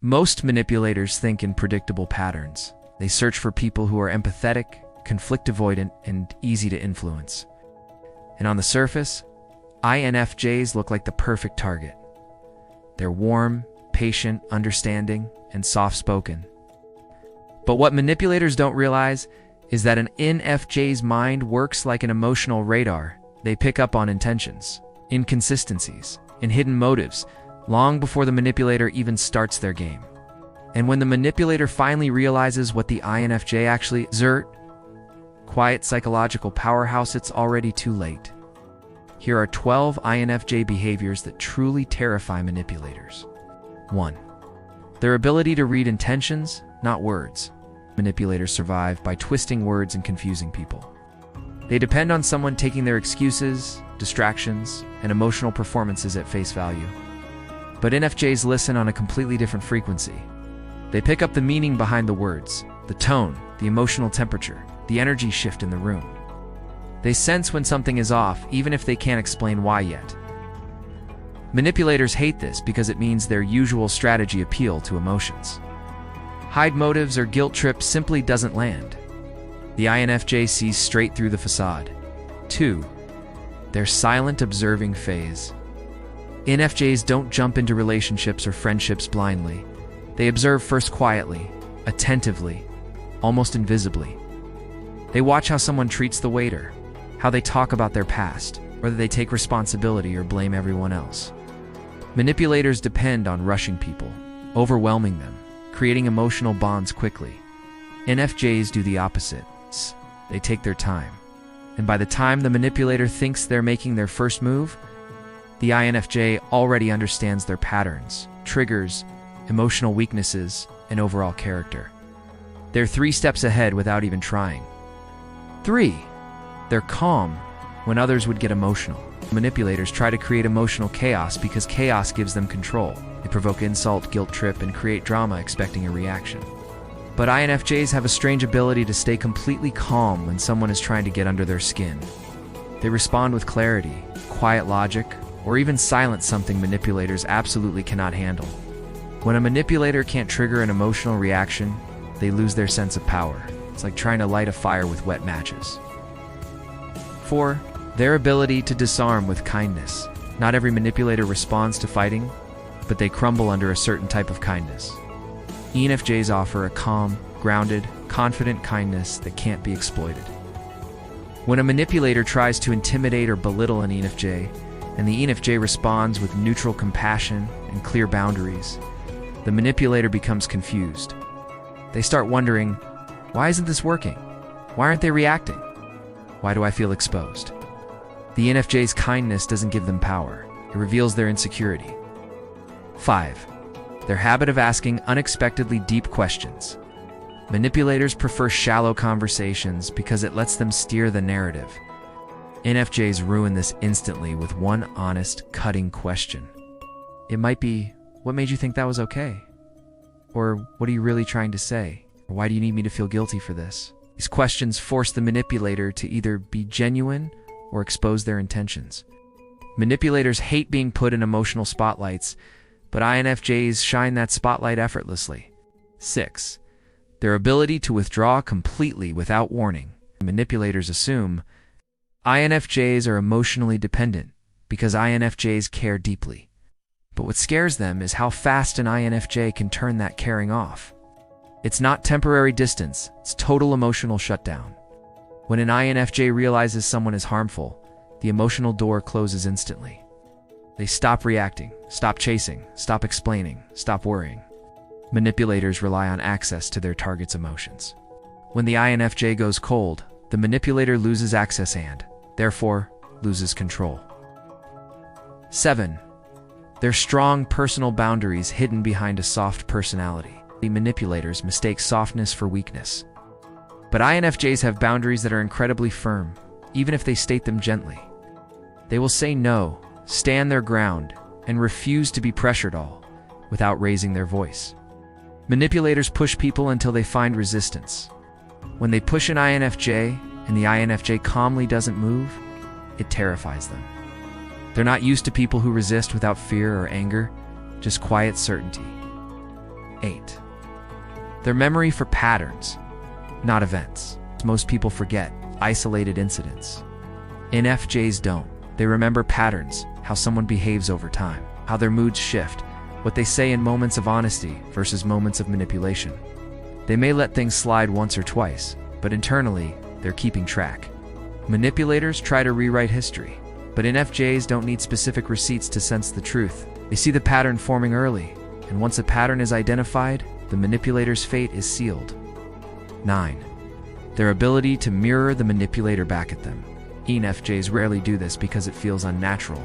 Most manipulators think in predictable patterns. They search for people who are empathetic, conflict avoidant, and easy to influence. And on the surface, INFJs look like the perfect target. They're warm, patient, understanding, and soft-spoken. But what manipulators don't realize is that an INFJ's mind works like an emotional radar. They pick up on intentions, inconsistencies, and hidden motives long before the manipulator even starts their game. And when the manipulator finally realizes what the INFJ actually exert, quiet psychological powerhouse, it's already too late. Here are 12 INFJ behaviors that truly terrify manipulators. 1. Their ability to read intentions, not words. Manipulators survive by twisting words and confusing people. They depend on someone taking their excuses, distractions, and emotional performances at face value. But INFJs listen on a completely different frequency. They pick up the meaning behind the words, the tone, the emotional temperature, the energy shift in the room. They sense when something is off, even if they can't explain why yet. Manipulators hate this because it means their usual strategy appeal to emotions. Hide motives or guilt trip simply doesn't land. The INFJ sees straight through the facade. 2. Their silent observing phase. INFJs don't jump into relationships or friendships blindly. They observe first quietly, attentively, almost invisibly. They watch how someone treats the waiter, how they talk about their past, whether they take responsibility or blame everyone else. Manipulators depend on rushing people, overwhelming them, creating emotional bonds quickly. INFJs do the opposite. They take their time. And by the time the manipulator thinks they're making their first move, the INFJ already understands their patterns, triggers, emotional weaknesses, and overall character. They're 3 steps ahead without even trying. 3. They're calm when others would get emotional. Manipulators try to create emotional chaos because chaos gives them control. They provoke insult, guilt trip, and create drama expecting a reaction. But INFJs have a strange ability to stay completely calm when someone is trying to get under their skin. They respond with clarity, quiet logic, or even silence, something manipulators absolutely cannot handle. When a manipulator can't trigger an emotional reaction, they lose their sense of power. It's like trying to light a fire with wet matches. 4. Their ability to disarm with kindness. Not every manipulator responds to fighting, but they crumble under a certain type of kindness. ENFJs offer a calm, grounded, confident kindness that can't be exploited. When a manipulator tries to intimidate or belittle an ENFJ, and the ENFJ responds with neutral compassion and clear boundaries, the manipulator becomes confused. They start wondering, why isn't this working? Why aren't they reacting? Why do I feel exposed? The ENFJ's kindness doesn't give them power. It reveals their insecurity. 5. Their habit of asking unexpectedly deep questions. Manipulators prefer shallow conversations because it lets them steer the narrative. ENFJs ruin this instantly with one honest, cutting question. It might be, what made you think that was okay? Or what are you really trying to say? Or why do you need me to feel guilty for this? These questions force the manipulator to either be genuine or expose their intentions. Manipulators hate being put in emotional spotlights, but INFJs shine that spotlight effortlessly. 6. Their ability to withdraw completely without warning. Manipulators assume INFJs are emotionally dependent because INFJs care deeply. But what scares them is how fast an INFJ can turn that caring off. It's not temporary distance, it's total emotional shutdown. When an INFJ realizes someone is harmful, the emotional door closes instantly. They stop reacting, stop chasing, stop explaining, stop worrying. Manipulators rely on access to their target's emotions. When the INFJ goes cold, the manipulator loses access and, therefore, loses control. 7. Their strong personal boundaries hidden behind a soft personality. The manipulators mistake softness for weakness. But INFJs have boundaries that are incredibly firm, even if they state them gently. They will say no, stand their ground, and refuse to be pressured all, without raising their voice. Manipulators push people until they find resistance. When they push an INFJ, and the INFJ calmly doesn't move, it terrifies them. They're not used to people who resist without fear or anger, just quiet certainty. 8. Their memory for patterns, not events. Most people forget isolated incidents. INFJs don't. They remember patterns, how someone behaves over time, how their moods shift, what they say in moments of honesty versus moments of manipulation. They may let things slide once or twice, but internally, they're keeping track. Manipulators try to rewrite history, but INFJs don't need specific receipts to sense the truth. They see the pattern forming early, and once a pattern is identified, the manipulator's fate is sealed. 9. Their ability to mirror the manipulator back at them. INFJs rarely do this because it feels unnatural.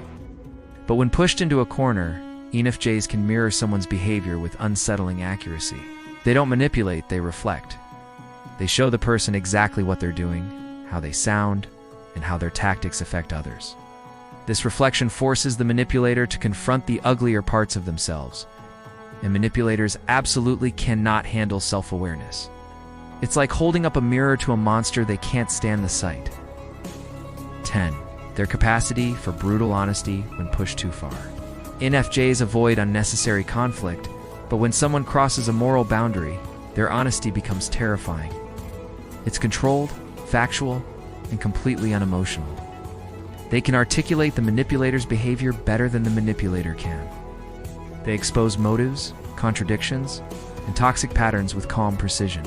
But when pushed into a corner, INFJs can mirror someone's behavior with unsettling accuracy. They don't manipulate, they reflect. They show the person exactly what they're doing, how they sound, and how their tactics affect others. This reflection forces the manipulator to confront the uglier parts of themselves, and manipulators absolutely cannot handle self-awareness. It's like holding up a mirror to a monster they can't stand the sight. 10. Their capacity for brutal honesty when pushed too far. INFJs avoid unnecessary conflict, but when someone crosses a moral boundary, their honesty becomes terrifying. It's controlled, factual, and completely unemotional. They can articulate the manipulator's behavior better than the manipulator can. They expose motives, contradictions, and toxic patterns with calm precision.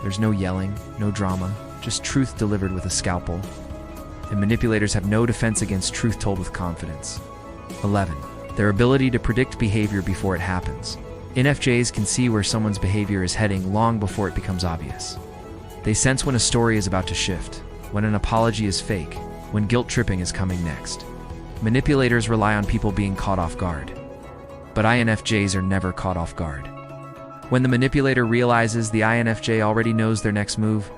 There's no yelling, no drama, just truth delivered with a scalpel. And manipulators have no defense against truth told with confidence. 11. Their ability to predict behavior before it happens. INFJs can see where someone's behavior is heading long before it becomes obvious. They sense when a story is about to shift, when an apology is fake, when guilt tripping is coming next. Manipulators rely on people being caught off guard. But INFJs are never caught off guard. When the manipulator realizes the INFJ already knows their next move,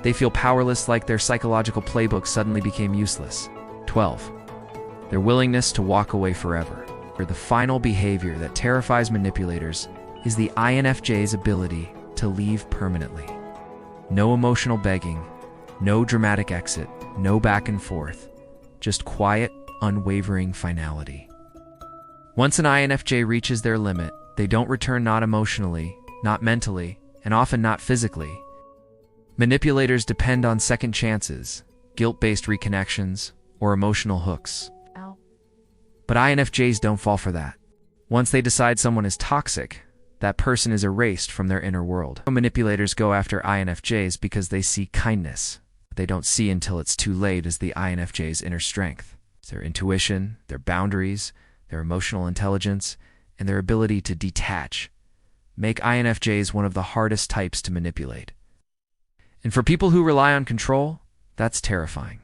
they feel powerless, like their psychological playbook suddenly became useless. 12. Their willingness to walk away forever. The final behavior that terrifies manipulators is the INFJ's ability to leave permanently. No emotional begging, no dramatic exit, no back and forth, just quiet, unwavering finality. Once an INFJ reaches their limit, they don't return, not emotionally, not mentally, and often not physically. Manipulators depend on second chances, guilt-based reconnections, or emotional hooks. But INFJs don't fall for that. Once they decide someone is toxic, that person is erased from their inner world. Manipulators go after INFJs because they see kindness. They don't see until it's too late as the INFJ's inner strength. It's their intuition, their boundaries, their emotional intelligence, and their ability to detach make INFJs one of the hardest types to manipulate. And for people who rely on control, that's terrifying.